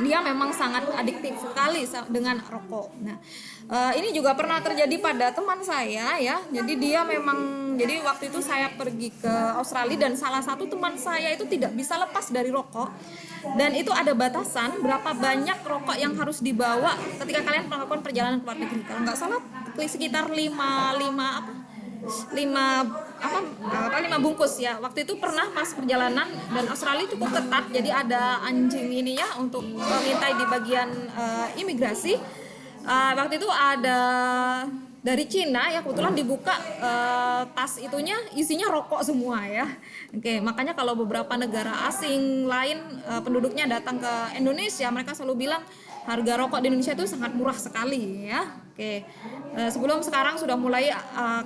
dia memang sangat adiktif sekali dengan rokok. Nah, ini juga pernah terjadi pada teman saya, ya. Jadi waktu itu saya pergi ke Australia dan salah satu teman saya itu tidak bisa lepas dari rokok. Dan itu ada batasan berapa banyak rokok yang harus dibawa ketika kalian melakukan perjalanan ke luar negeri. Kalau nggak salah sekitar 5 bungkus, ya. Waktu itu pernah pas perjalanan, dan Australia cukup ketat, jadi ada anjing ini, ya, untuk mengintai di bagian imigrasi. Waktu itu ada dari Cina, ya, kebetulan dibuka tas itunya isinya rokok semua, ya. Oke, makanya kalau beberapa negara asing lain penduduknya datang ke Indonesia, mereka selalu bilang harga rokok di Indonesia itu sangat murah sekali, ya. Oke, sebelum sekarang sudah mulai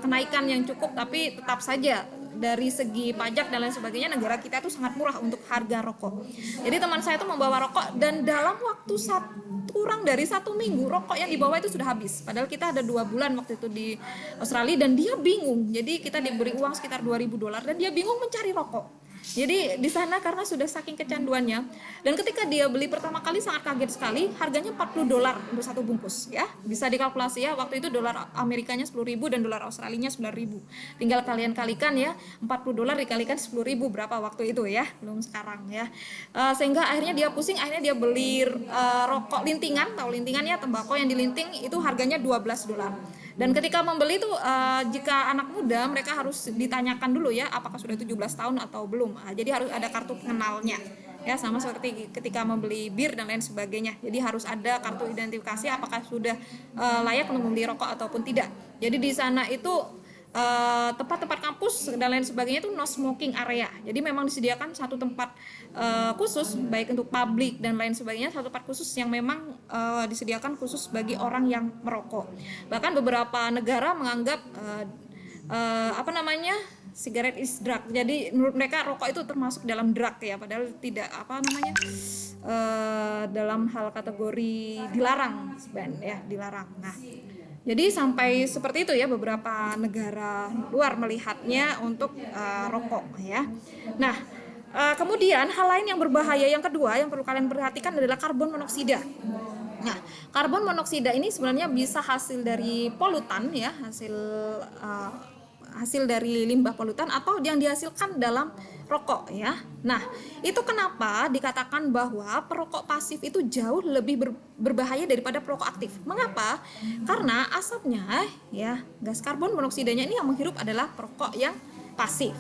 kenaikan yang cukup, tapi tetap saja dari segi pajak dan lain sebagainya negara kita itu sangat murah untuk harga rokok. Jadi teman saya itu membawa rokok, dan dalam waktu kurang dari 1 minggu rokok yang dibawa itu sudah habis. Padahal kita ada 2 bulan waktu itu di Australia, dan dia bingung. Jadi kita diberi uang sekitar $2.000 dan dia bingung mencari rokok. Jadi di sana karena sudah saking kecanduannya, dan ketika dia beli pertama kali sangat kaget sekali, harganya $40 untuk 1 bungkus, ya. Bisa dikalkulasi, ya, waktu itu dolar Amerikanya 10.000 dan dolar Australianya 9.000. Tinggal kalian kalikan, ya, $40 dikalikan 10.000 berapa waktu itu, ya, belum sekarang, ya. Sehingga akhirnya dia pusing, akhirnya dia beli rokok lintingan, tahu lintingannya, tembakau yang dilinting itu harganya $12. Dan ketika membeli itu jika anak muda mereka harus ditanyakan dulu, ya, apakah sudah 17 tahun atau belum. Jadi harus ada kartu pengenalnya, ya, sama seperti ketika membeli bir dan lain sebagainya. Jadi harus ada kartu identifikasi apakah sudah layak untuk membeli rokok ataupun tidak. Jadi di sana itu tempat-tempat kampus dan lain sebagainya itu no smoking area. Jadi memang disediakan satu tempat khusus baik untuk publik dan lain sebagainya, satu tempat khusus yang memang disediakan khusus bagi orang yang merokok. Bahkan beberapa negara menganggap sigaret is drug. Jadi menurut mereka rokok itu termasuk dalam drug, ya, padahal tidak dalam hal kategori dilarang, ya, dilarang. Nah, jadi sampai seperti itu, ya, beberapa negara luar melihatnya untuk rokok, ya. Nah, kemudian hal lain yang berbahaya yang kedua yang perlu kalian perhatikan adalah karbon monoksida. Nah, karbon monoksida ini sebenarnya bisa hasil dari polutan, ya, hasil dari limbah polutan atau yang dihasilkan dalam rokok, ya. Nah, itu kenapa dikatakan bahwa perokok pasif itu jauh lebih berbahaya daripada perokok aktif. Mengapa? Karena asapnya, ya, gas karbon monoksidanya ini yang menghirup adalah perokok yang pasif.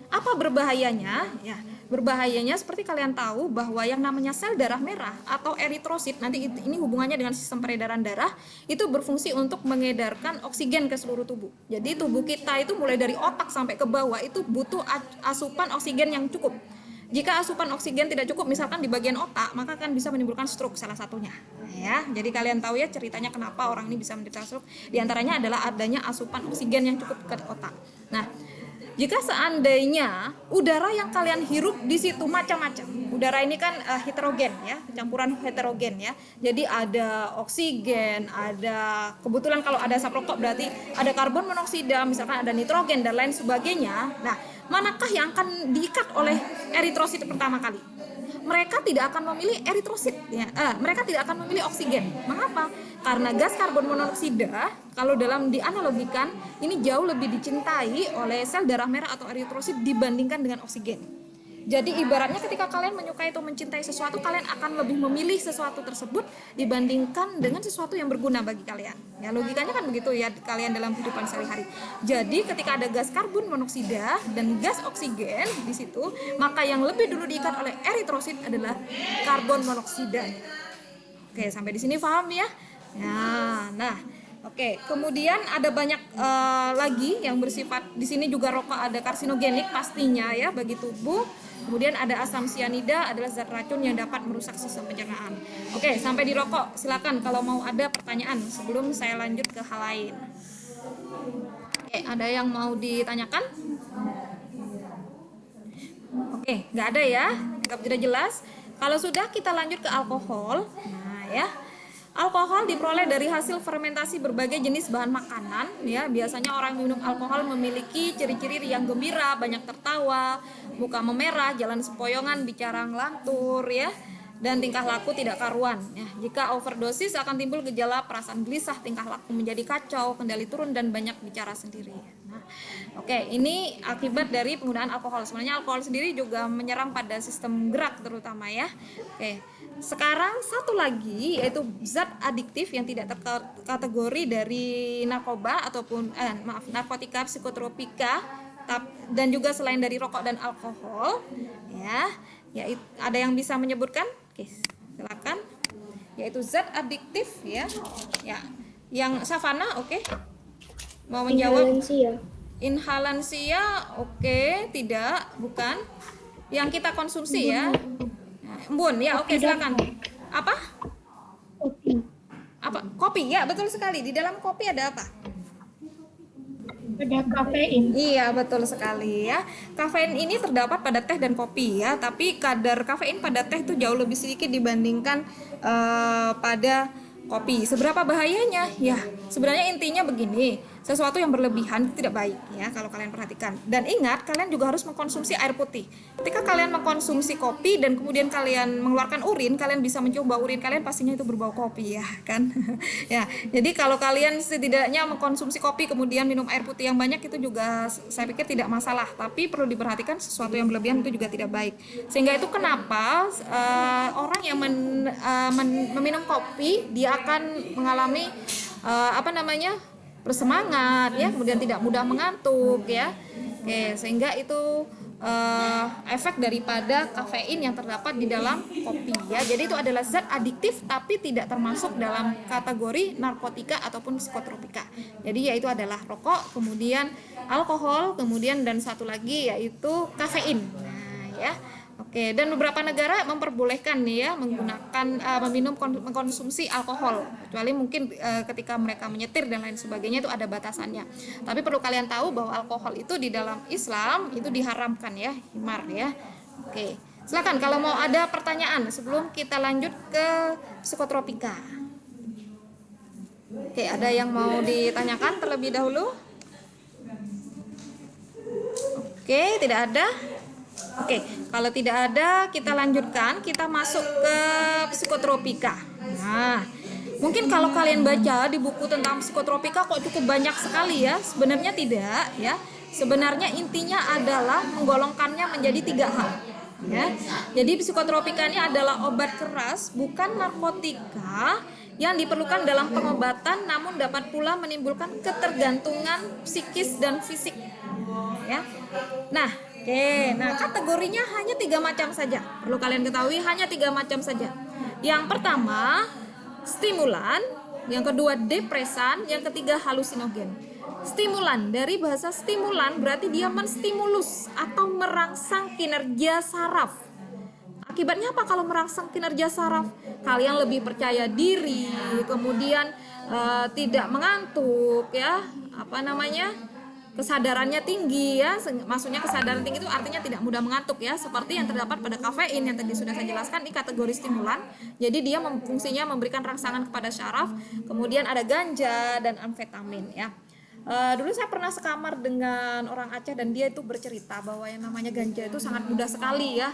Apa berbahayanya? Ya, berbahayanya seperti kalian tahu bahwa yang namanya sel darah merah atau eritrosit, nanti ini hubungannya dengan sistem peredaran darah, itu berfungsi untuk mengedarkan oksigen ke seluruh tubuh. Jadi tubuh kita itu mulai dari otak sampai ke bawah itu butuh asupan oksigen yang cukup. Jika asupan oksigen tidak cukup, misalkan di bagian otak, maka akan bisa menimbulkan stroke salah satunya, ya. Jadi kalian tahu, ya, ceritanya kenapa orang ini bisa menderita stroke. Di antaranya adalah adanya asupan oksigen yang cukup ke otak. Nah, jika seandainya udara yang kalian hirup di situ macam-macam, udara ini kan heterogen, ya, campuran heterogen, ya. Jadi ada oksigen, ada kebetulan kalau ada asap rokok berarti ada karbon monoksida, misalkan ada nitrogen dan lain sebagainya. Nah, manakah yang akan diikat oleh eritrosit pertama kali? Mereka tidak akan memilih eritrosit, ya. Mereka tidak akan memilih oksigen. Mengapa? Karena gas karbon monoksida kalau dalam dianalogikan ini jauh lebih dicintai oleh sel darah merah atau eritrosit dibandingkan dengan oksigen. Jadi ibaratnya ketika kalian menyukai atau mencintai sesuatu, kalian akan lebih memilih sesuatu tersebut dibandingkan dengan sesuatu yang berguna bagi kalian. Ya, logikanya kan begitu ya kalian dalam kehidupan sehari-hari. Jadi ketika ada gas karbon monoksida dan gas oksigen di situ, maka yang lebih dulu diikat oleh eritrosit adalah karbon monoksida. Oke, sampai di sini paham ya? Nah, oke, kemudian ada banyak lagi yang bersifat, di sini juga rokok ada karsinogenik pastinya ya bagi tubuh. Kemudian ada asam sianida adalah zat racun yang dapat merusak sistem pencernaan. Oke, sampai di rokok. Silakan kalau mau ada pertanyaan sebelum saya lanjut ke hal lain. Oke, ada yang mau ditanyakan? Oke, nggak ada ya? Anggap sudah jelas. Kalau sudah, kita lanjut ke alkohol. Nah ya, alkohol diperoleh dari hasil fermentasi berbagai jenis bahan makanan. Ya, biasanya orang minum alkohol memiliki ciri-ciri yang gembira, banyak tertawa, muka memerah, jalan sempoyongan, bicara ngelantur, ya, dan tingkah laku tidak karuan. Ya, jika overdosis akan timbul gejala perasaan gelisah, tingkah laku menjadi kacau, kendali turun, dan banyak bicara sendiri. Nah, oke, ini akibat dari penggunaan alkohol. Sebenarnya alkohol sendiri juga menyerang pada sistem gerak terutama ya. Oke. Sekarang satu lagi yaitu zat adiktif yang tidak terkategori dari narkoba ataupun narkotika psikotropika dan juga selain dari rokok dan alkohol ya. Ada yang bisa menyebutkan? Oke, silakan. Yaitu zat adiktif ya. Ya. Yang Savana oke. Mau menjawab? Inhalansia oke, tidak, bukan. Yang kita konsumsi ya. Embun ya, oke silakan. Apa? Apa? Kopi ya, betul sekali. Di dalam kopi ada apa?
Ada kafein.
Iya, betul sekali ya. Kafein ini terdapat pada teh dan kopi ya, tapi kadar kafein pada teh itu jauh lebih sedikit dibandingkan pada kopi. Seberapa bahayanya? Ya, sebenarnya intinya begini. Sesuatu yang berlebihan itu tidak baik ya kalau kalian perhatikan. Dan ingat, kalian juga harus mengkonsumsi air putih. Ketika kalian mengkonsumsi kopi dan kemudian kalian mengeluarkan urin, kalian bisa mencium bau urin kalian, pastinya itu berbau kopi ya kan. Ya, jadi kalau kalian setidaknya mengkonsumsi kopi kemudian minum air putih yang banyak itu juga saya pikir tidak masalah. Tapi perlu diperhatikan sesuatu yang berlebihan itu juga tidak baik. Sehingga itu kenapa orang yang meminum kopi dia akan mengalami bersemangat ya, kemudian tidak mudah mengantuk ya. Oke, sehingga itu efek daripada kafein yang terdapat di dalam kopi ya. Jadi itu adalah zat adiktif tapi tidak termasuk dalam kategori narkotika ataupun psikotropika. Jadi yaitu adalah rokok, kemudian alkohol, kemudian dan satu lagi yaitu kafein. Nah, ya. Oke, dan beberapa negara memperbolehkan nih ya mengkonsumsi alkohol, kecuali mungkin ketika mereka menyetir dan lain sebagainya itu ada batasannya. Tapi perlu kalian tahu bahwa alkohol itu di dalam Islam itu diharamkan ya, himar ya. Oke, silakan kalau mau ada pertanyaan sebelum kita lanjut ke psikotropika. Oke, ada yang mau ditanyakan terlebih dahulu? Oke, tidak ada. Oke, kalau tidak ada kita lanjutkan, kita masuk ke psikotropika. Nah, mungkin kalau kalian baca di buku tentang psikotropika kok cukup banyak sekali ya. Sebenarnya tidak ya. Sebenarnya intinya adalah menggolongkannya menjadi 3 hal ya. Jadi psikotropika ini adalah obat keras, bukan narkotika yang diperlukan dalam pengobatan namun dapat pula menimbulkan ketergantungan psikis dan fisik ya. Nah, kategorinya hanya 3 macam saja. Perlu kalian ketahui hanya 3 macam saja. Yang pertama, stimulan, yang kedua depresan, yang ketiga halusinogen. Stimulan, dari bahasa stimulan berarti dia menstimulus atau merangsang kinerja saraf. Akibatnya apa kalau merangsang kinerja saraf? Kalian lebih percaya diri, kemudian tidak mengantuk ya, kesadarannya tinggi ya. Maksudnya kesadaran tinggi itu artinya tidak mudah mengantuk ya, seperti yang terdapat pada kafein yang tadi sudah saya jelaskan. Ini kategori stimulan, jadi dia fungsinya memberikan rangsangan kepada syaraf. Kemudian ada ganja dan amfetamin ya. Dulu saya pernah sekamar dengan orang Aceh dan dia itu bercerita bahwa yang namanya ganja itu sangat mudah sekali ya,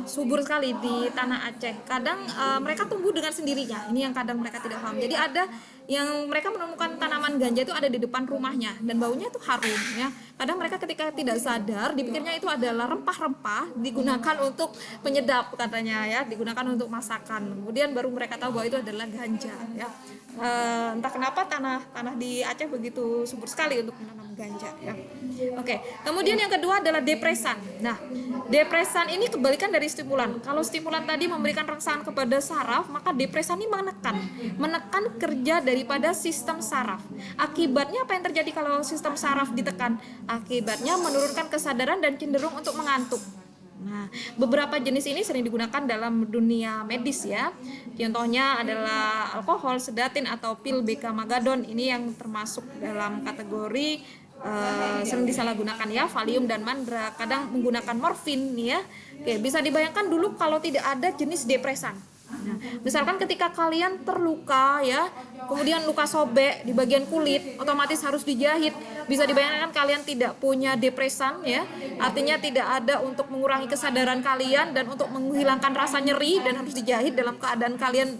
subur sekali di tanah Aceh. Kadang mereka tumbuh dengan sendirinya, ini yang kadang mereka tidak paham. Jadi ada yang mereka menemukan tanaman ganja itu ada di depan rumahnya dan baunya itu harum ya. Kadang mereka ketika tidak sadar dipikirnya itu adalah rempah-rempah digunakan untuk penyedap katanya ya, digunakan untuk masakan. Kemudian baru mereka tahu bahwa itu adalah ganja ya. Entah kenapa tanah di Aceh begitu subur sekali untuk menanam ganja ya. Oke, kemudian yang kedua adalah depresan. Nah, depresan ini kebalikan dari stimulan. Kalau stimulan tadi memberikan rangsangan kepada saraf, maka depresan ini menekan kerja daripada sistem saraf. Akibatnya apa yang terjadi kalau sistem saraf ditekan? Akibatnya menurunkan kesadaran dan cenderung untuk mengantuk. Nah, beberapa jenis ini sering digunakan dalam dunia medis ya. Contohnya adalah alkohol, sedatin atau pil beta magadon. Ini yang termasuk dalam kategori sering disalahgunakan ya, Valium dan Mandra. Kadang menggunakan morfin nih ya. Oke, bisa dibayangkan dulu kalau tidak ada jenis depresan. Nah, misalkan ketika kalian terluka ya, kemudian luka sobek di bagian kulit, otomatis harus dijahit. Bisa dibayangkan kalian tidak punya depresan ya, artinya tidak ada untuk mengurangi kesadaran kalian dan untuk menghilangkan rasa nyeri dan harus dijahit dalam keadaan kalian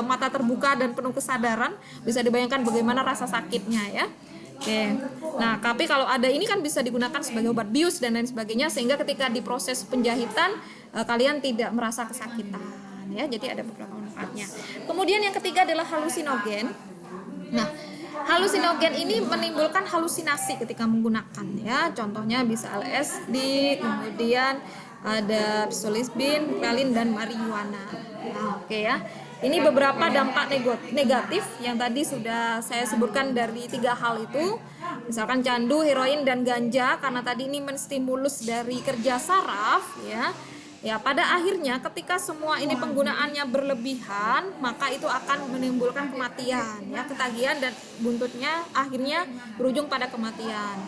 mata terbuka dan penuh kesadaran. Bisa dibayangkan bagaimana rasa sakitnya ya. Oke. Nah, tapi kalau ada ini kan bisa digunakan sebagai obat bius dan lain sebagainya, sehingga ketika di proses penjahitan kalian tidak merasa kesakitan. Ya, jadi ada beberapa manfaatnya. Kemudian yang ketiga adalah halusinogen. Nah, halusinogen ini menimbulkan halusinasi ketika menggunakan ya. Contohnya bisa LSD, kemudian ada psilocybin, kokain dan marijuana. Nah, oke ya. Ini beberapa dampak negatif yang tadi sudah saya sebutkan dari 3 hal itu. Misalkan candu, heroin dan ganja, karena tadi ini menstimulus dari kerja saraf ya. Ya, pada akhirnya ketika semua ini penggunaannya berlebihan, maka itu akan menimbulkan kematian, ya, ketagihan dan buntutnya akhirnya berujung pada kematian.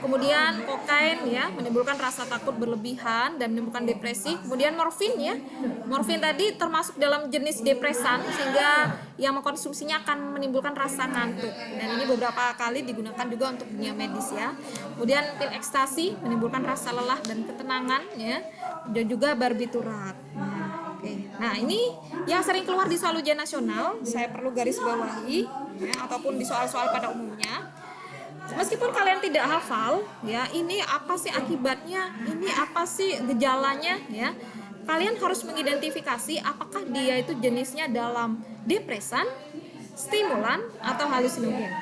Kemudian kokain ya, menimbulkan rasa takut berlebihan dan menimbulkan depresi. Kemudian morfin ya, morfin tadi termasuk dalam jenis depresan sehingga yang mengkonsumsinya akan menimbulkan rasa ngantuk. Dan ini beberapa kali digunakan juga untuk dunia medis ya. Kemudian pil ekstasi menimbulkan rasa lelah dan ketenangan ya, dan juga barbiturat. Nah, ini yang sering keluar di soal ujian nasional, saya perlu garis bawahi ya, ataupun di soal-soal pada umumnya. Meskipun kalian tidak hafal ya, ini apa sih akibatnya, ini apa sih gejalanya ya, kalian harus mengidentifikasi apakah dia itu jenisnya dalam depresan, stimulan, atau halusinogen.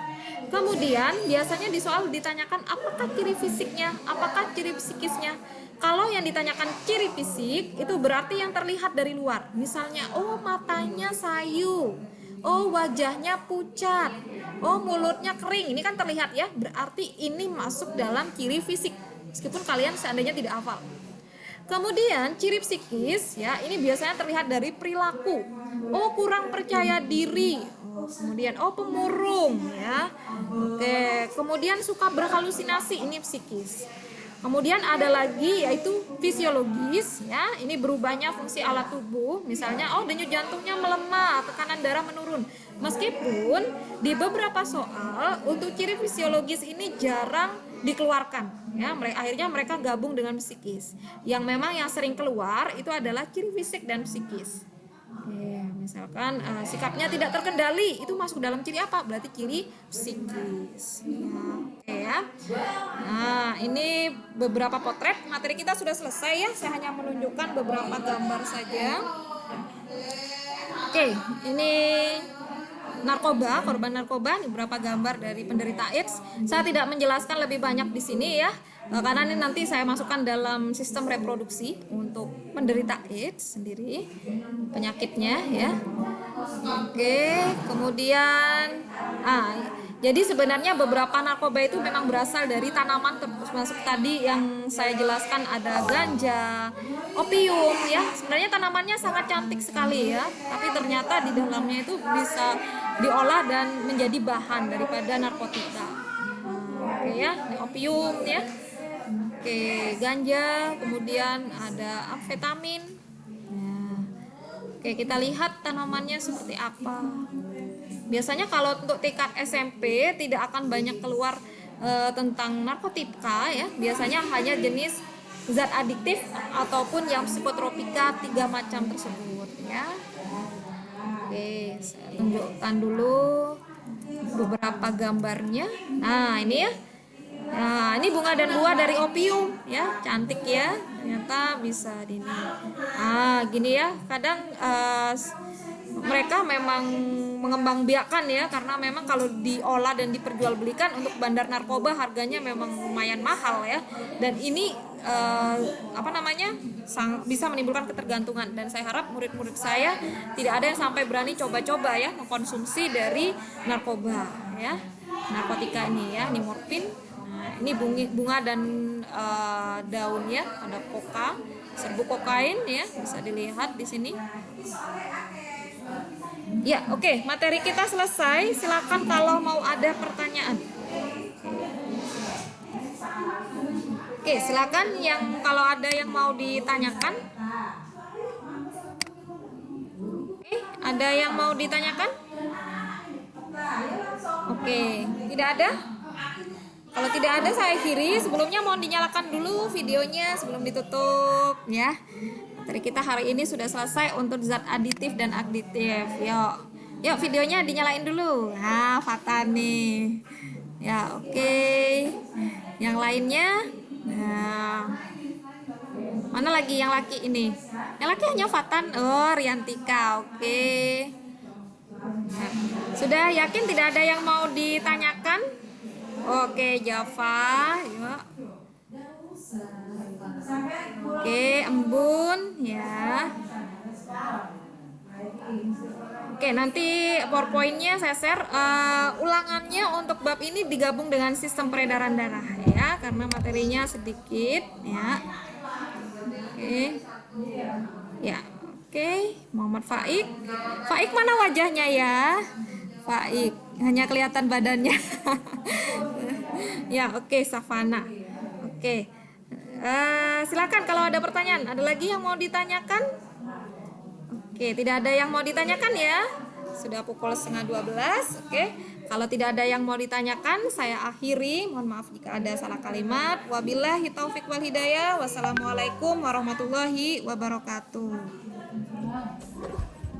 Kemudian biasanya di soal ditanyakan apakah ciri fisiknya, apakah ciri psikisnya. Kalau yang ditanyakan ciri fisik itu berarti yang terlihat dari luar. Misalnya, oh matanya sayu, oh wajahnya pucat, oh mulutnya kering. Ini kan terlihat ya, berarti ini masuk dalam ciri fisik. Meskipun kalian seandainya tidak hafal. Kemudian ciri psikis ya, ini biasanya terlihat dari perilaku. Oh kurang percaya diri. Kemudian oh pemurung ya. Oke, kemudian suka berhalusinasi, ini psikis. Kemudian ada lagi yaitu fisiologis ya, ini berubahnya fungsi alat tubuh, misalnya oh denyut jantungnya melemah, tekanan darah menurun. Meskipun di beberapa soal untuk ciri fisiologis ini jarang dikeluarkan ya, akhirnya mereka gabung dengan psikis. Yang memang yang sering keluar itu adalah ciri fisik dan psikis. Oke, misalkan sikapnya tidak terkendali, itu masuk dalam ciri apa? Berarti ciri psikis ya. Oke ya. Nah, ini beberapa potret. Materi kita sudah selesai ya, saya hanya menunjukkan beberapa gambar saja. Oke, ini narkoba, korban narkoba, ini beberapa gambar dari penderita AIDS. Saya tidak menjelaskan lebih banyak di sini ya, karena ini nanti saya masukkan dalam sistem reproduksi untuk penderita AIDS sendiri, penyakitnya ya. Oke, kemudian jadi sebenarnya beberapa narkoba itu memang berasal dari tanaman, termasuk tadi yang saya jelaskan ada ganja, opium ya. Sebenarnya tanamannya sangat cantik sekali ya, tapi ternyata di dalamnya itu bisa diolah dan menjadi bahan daripada narkotika. Oke ya, ini opium ya. Oke, ganja, kemudian ada amfetamin. Nah, oke, kita lihat tanamannya seperti apa. Biasanya kalau untuk tingkat SMP tidak akan banyak keluar tentang narkotika ya. Biasanya hanya jenis zat adiktif ataupun yang psikotropika 3 macam tersebut ya. Oke, saya tunjukkan dulu beberapa gambarnya. Nah, ini ya. Nah, ini bunga dan buah dari opium ya, cantik ya. Ternyata bisa di ini. Ah, gini ya. Kadang mereka memang mengembangbiakan ya, karena memang kalau diolah dan diperjualbelikan untuk bandar narkoba harganya memang lumayan mahal ya. Dan ini bisa menimbulkan ketergantungan, dan saya harap murid-murid saya tidak ada yang sampai berani coba-coba ya mengkonsumsi dari narkoba ya, narkotika ini ya, ini morfin. Nah, ini bunga dan daunnya, ada koka, serbuk kokain ya, bisa dilihat di sini. Ya, oke, materi kita selesai. Silakan kalau mau ada pertanyaan. Oke, silakan kalau ada yang mau ditanyakan. Oke, ada yang mau ditanyakan? Oke, tidak ada? Kalau tidak ada saya akhiri. Sebelumnya mohon dinyalakan dulu videonya sebelum ditutup ya. Materi kita hari ini sudah selesai untuk zat aditif dan additif. Yuk videonya dinyalain dulu. Nah, Fatan nih. Ya, oke. Yang lainnya. Nah, mana lagi yang laki ini? Yang laki hanya Fatan. Oh, Riantika. Oke. Nah, sudah yakin tidak ada yang mau ditanyakan? Oke, Java. Yuk. Oke, Embun ya. Oke, nanti PowerPoint-nya saya share. Ulangannya untuk bab ini digabung dengan sistem peredaran darah ya, karena materinya sedikit ya. Oke. Ya, oke. Muhammad Faik. Faik mana wajahnya ya? Faik, hanya kelihatan badannya. Ya, oke, Safana. Oke. Silakan kalau ada pertanyaan. Ada lagi yang mau ditanyakan? Oke, tidak ada yang mau ditanyakan ya. Sudah pukul 11:30. Oke. Kalau tidak ada yang mau ditanyakan, saya akhiri. Mohon maaf jika ada salah kalimat. Wabillahi taufik wal hidayah. Wassalamualaikum warahmatullahi wabarakatuh.